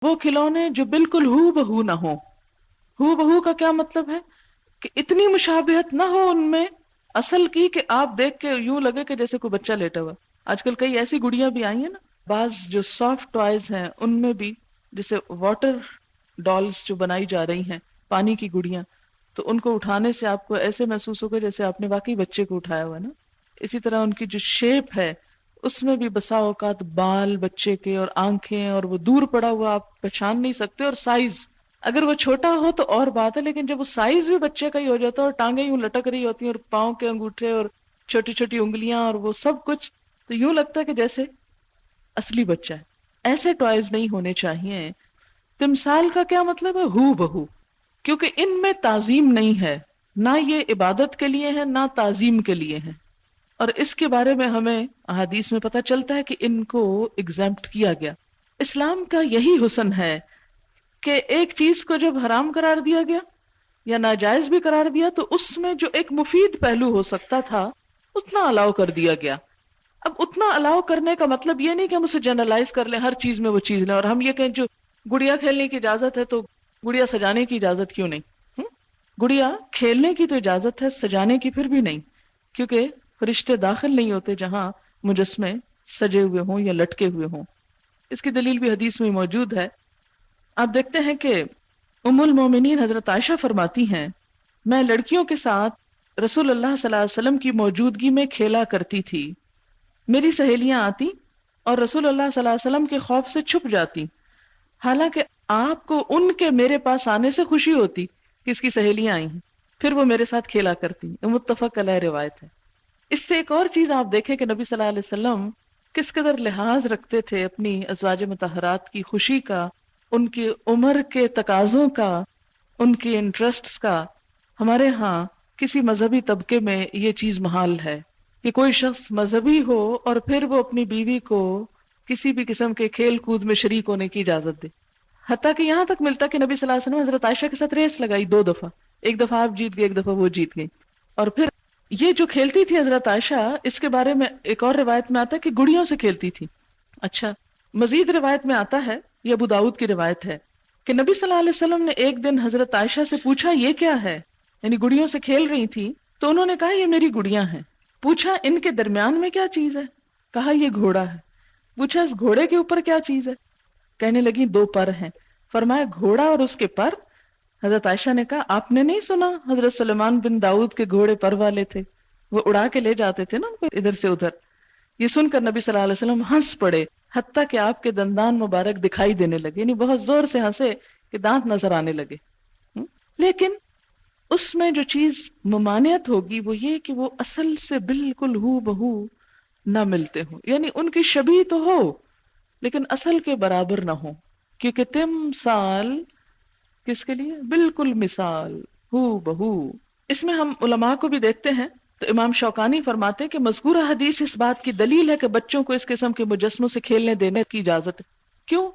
وہ کھلونے جو بالکل ہو بہو نہ ہو. ہو بہو کا کیا مطلب ہے؟ کہ اتنی مشابہت نہ ہو ان میں اصل کی کہ آپ دیکھ کے یوں لگے کہ جیسے کوئی بچہ لیٹا ہوا. آج کل کئی ایسی گڑیاں بھی آئی ہیں نا، بعض جو سافٹ ٹوائز ہیں ان میں بھی، جیسے واٹر ڈالز جو بنائی جا رہی ہیں، پانی کی گڑیاں، تو ان کو اٹھانے سے آپ کو ایسے محسوس ہوگا جیسے آپ نے واقعی بچے کو اٹھایا ہوا ہے نا. اسی طرح ان کی جو شیپ ہے اس میں بھی بسا اوقات بال بچے کے اور آنکھیں، اور وہ دور پڑا ہوا آپ پہچان نہیں سکتے. اور سائز اگر وہ چھوٹا ہو تو اور بات ہے، لیکن جب وہ سائز بھی بچے کا ہی ہو جاتا ہے اور ٹانگیں یوں لٹک رہی ہوتی ہیں اور پاؤں کے انگوٹھے اور چھوٹی چھوٹی انگلیاں اور وہ سب کچھ، تو یوں لگتا ہے کہ جیسے اصلی بچہ ہے. ایسے ٹوائز نہیں ہونے چاہیے. تمثال کا کیا مطلب ہے؟ ہو بہو. کیونکہ ان میں تعظیم نہیں ہے، نہ یہ عبادت کے لیے ہے نہ تعظیم کے لیے ہے. اور اس کے بارے میں ہمیں احادیث میں پتہ چلتا ہے کہ ان کو ایگزمپٹ کیا گیا. اسلام کا یہی حسن ہے کہ ایک چیز کو جب حرام قرار دیا گیا یا ناجائز بھی قرار دیا تو اس میں جو ایک مفید پہلو ہو سکتا تھا اتنا الاؤ کر دیا گیا. اب اتنا الاؤ کرنے کا مطلب یہ نہیں کہ ہم اسے جنرلائز کر لیں، ہر چیز میں وہ چیز لیں، اور ہم یہ کہیں جو گڑیا کھیلنے کی اجازت ہے تو گڑیا سجانے کی اجازت کیوں نہیں؟ گڑیا کھیلنے کی تو اجازت ہے، سجانے کی پھر بھی نہیں، کیونکہ فرشتے داخل نہیں ہوتے جہاں مجسمے سجے ہوئے ہوں یا لٹکے ہوئے ہوں. اس کی دلیل بھی حدیث میں موجود ہے. آپ دیکھتے ہیں کہ ام المومنین حضرت عائشہ فرماتی ہیں، میں لڑکیوں کے ساتھ رسول اللہ صلی اللہ علیہ وسلم کی موجودگی میں کھیلا کرتی تھی. میری سہیلیاں آتی اور رسول اللہ صلی اللہ علیہ وسلم کے خوف سے چھپ جاتی، حالانکہ آپ کو ان کے میرے پاس آنے سے خوشی ہوتی کہ اس کی سہیلیاں آئی ہیں، پھر وہ میرے ساتھ کھیلا کرتی. متفق علیہ روایت ہے. اس سے ایک اور چیز آپ دیکھیں کہ نبی صلی اللہ علیہ وسلم کس قدر لحاظ رکھتے تھے اپنی ازواج مطہرات کی خوشی کا، ان کی عمر کے تقاضوں کا، ان کی انٹرسٹس کا. ہمارے ہاں کسی مذہبی طبقے میں یہ چیز محال ہے کہ کوئی شخص مذہبی ہو اور پھر وہ اپنی بیوی کو کسی بھی قسم کے کھیل کود میں شریک ہونے کی اجازت دے. حتیٰ کہ یہاں تک ملتا کہ نبی صلی اللہ علیہ وسلم حضرت عائشہ کے ساتھ ریس لگائی 2 دفعہ، ایک دفعہ آپ جیت گئے، ایک دفعہ وہ جیت گئی. اور پھر یہ جو کھیلتی تھی حضرت عائشہ، اس کے بارے میں ایک اور روایت میں آتا ہے کہ گڑیوں سے کھیلتی تھی. اچھا، مزید روایت میں آتا ہے، یہ ابو داؤد کی روایت ہے، کہ نبی صلی اللہ علیہ وسلم نے ایک دن حضرت عائشہ سے پوچھا یہ کیا ہے؟ یعنی گڑیوں سے کھیل رہی تھی تو انہوں نے کہا یہ میری گڑیاں ہیں. پوچھا ان کے درمیان میں کیا چیز ہے؟ کہا یہ گھوڑا ہے. پوچھا اس گھوڑے کے اوپر کیا چیز ہے؟ کہنے لگی 2 پر ہیں. فرمایا گھوڑا اور اس کے پر؟ حضرت عائشہ نے کہا آپ نے نہیں سنا حضرت سلیمان بن داؤد کے گھوڑے پر والے تھے، وہ اڑا کے لے جاتے تھے نا ان کو ادھر سے ادھر. یہ سن کر نبی صلی اللہ علیہ وسلم ہنس پڑے، حتیٰ کہ آپ کے دندان مبارک دکھائی دینے لگے، یعنی بہت زور سے ہنسے کہ دانت نظر آنے لگے. لیکن اس میں جو چیز ممانعت ہوگی وہ یہ کہ وہ اصل سے بالکل ہو بہو نہ ملتے ہوں، یعنی ان کی شبیہ تو ہو لیکن اصل کے برابر نہ ہو. کیونکہ تمثال کس کے لیے؟ بالکل مثال، ہو بہو. اس میں ہم علماء کو بھی دیکھتے ہیں تو امام شوکانی فرماتے کہ مذکورہ حدیث اس بات کی دلیل ہے کہ بچوں کو اس قسم کے مجسموں سے کھیلنے دینے کی اجازت ہے. کیوں؟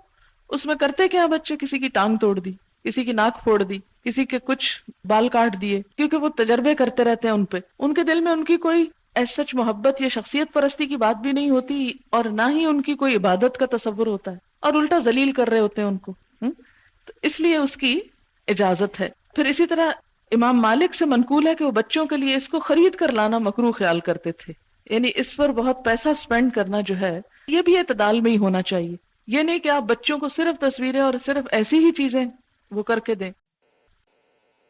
اس میں کرتے کیا بچے؟ کسی کی ٹانگ توڑ دی، کسی کی ناک پھوڑ دی، کسی کے کچھ بال کاٹ دیے، کیونکہ وہ تجربے کرتے رہتے ہیں ان پہ. ان کے دل میں ان کی کوئی ایس سچ محبت یا شخصیت پرستی کی بات بھی نہیں ہوتی، اور نہ ہی ان کی کوئی عبادت کا تصور ہوتا ہے، اور الٹا ذلیل کر رہے ہوتے ہیں ان کو. تو اس لیے اس کی اجازت ہے. پھر اسی طرح امام مالک سے منقول ہے کہ وہ بچوں کے لیے اس کو خرید کر لانا مکروہ خیال کرتے تھے، یعنی اس پر بہت پیسہ سپینڈ کرنا جو ہے یہ بھی اعتدال میں ہی ہونا چاہیے. یہ نہیں کہ آپ بچوں کو صرف تصویریں اور صرف ایسی ہی چیزیں وہ کر کے دیں.